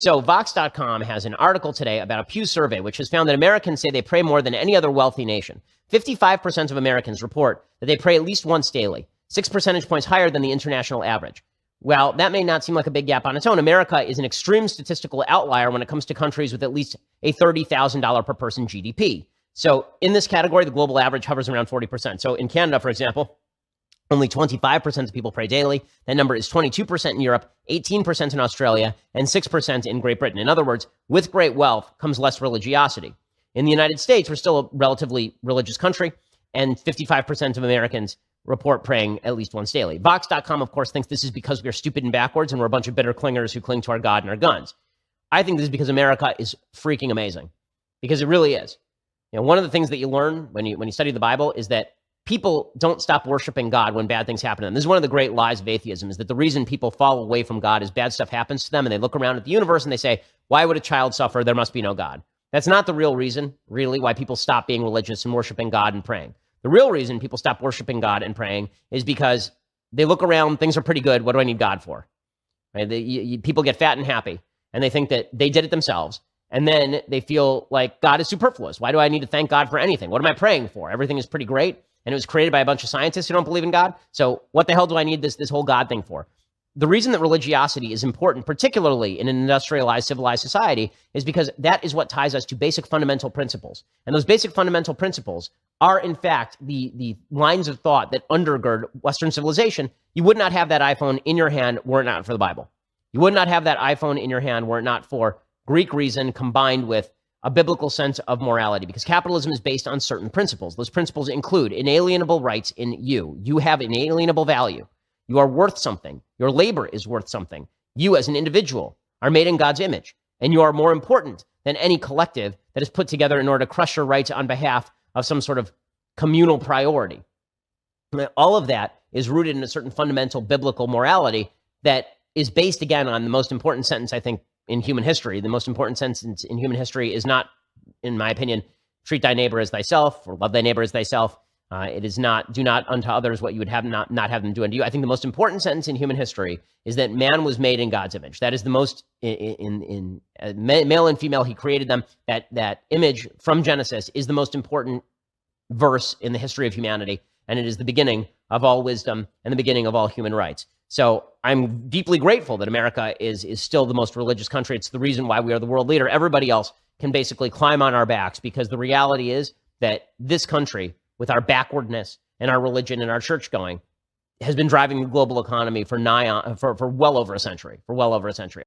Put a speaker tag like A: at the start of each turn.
A: So Vox.com has an article today about a Pew survey, which has found that Americans say they pray more than any other wealthy nation. 55% of Americans report that they pray at least once daily, 6 percentage points higher than the international average. Well, that may not seem like a big gap on its own. America is an extreme statistical outlier when it comes to countries with at least a $30,000 per person GDP. So in this category, the global average hovers around 40%. So in Canada, for example, only 25% of people pray daily. That number is 22% in Europe, 18% in Australia, and 6% in Great Britain. In other words, with great wealth comes less religiosity. In the United States, we're still a relatively religious country, and 55% of Americans report praying at least once daily. Vox.com, of course, thinks this is because we're stupid and backwards and we're a bunch of bitter clingers who cling to our God and our guns. I think this is because America is freaking amazing, because it really is. You know, one of the things that you learn when you study the Bible is that people don't stop worshiping God when bad things happen to them. This is one of the great lies of atheism, is that the reason people fall away from God is bad stuff happens to them, and they look around at the universe and they say, why would a child suffer? There must be no God. That's not the real reason, really, why people stop being religious and worshiping God and praying. The real reason people stop worshiping God and praying is because they look around, things are pretty good, what do I need God for? Right? People get fat and happy, and they think that they did it themselves, and then they feel like God is superfluous. Why do I need to thank God for anything? What am I praying for? Everything is pretty great. And it was created by a bunch of scientists who don't believe in God. So what the hell do I need this whole God thing for? The reason that religiosity is important, particularly in an industrialized, civilized society, is because that is what ties us to basic fundamental principles. And those basic fundamental principles are, in fact, the lines of thought that undergird Western civilization. You would not have that iPhone in your hand were it not for the Bible. You would not have that iPhone in your hand were it not for Greek reason combined with a biblical sense of morality, because capitalism is based on certain principles. Those principles include inalienable rights in you. You have inalienable value. You are worth something. Your labor is worth something. You as an individual are made in God's image, and you are more important than any collective that is put together in order to crush your rights on behalf of some sort of communal priority. All of that is rooted in a certain fundamental biblical morality that is based, again, on the most important sentence, I think, in human history. The most important sentence in human history is not, in my opinion, treat thy neighbor as thyself, or love thy neighbor as thyself. It is not, do not unto others what you would have not have them do unto you. I think the most important sentence in human history is that man was made in God's image. That is the most, in male and female, he created them. That image from Genesis is the most important verse in the history of humanity, and it is the beginning of all wisdom and the beginning of all human rights. So I'm deeply grateful that America is still the most religious country. It's the reason why we are the world leader. Everybody else can basically climb on our backs, because the reality is that this country, with our backwardness and our religion and our church going, has been driving the global economy for well over a century.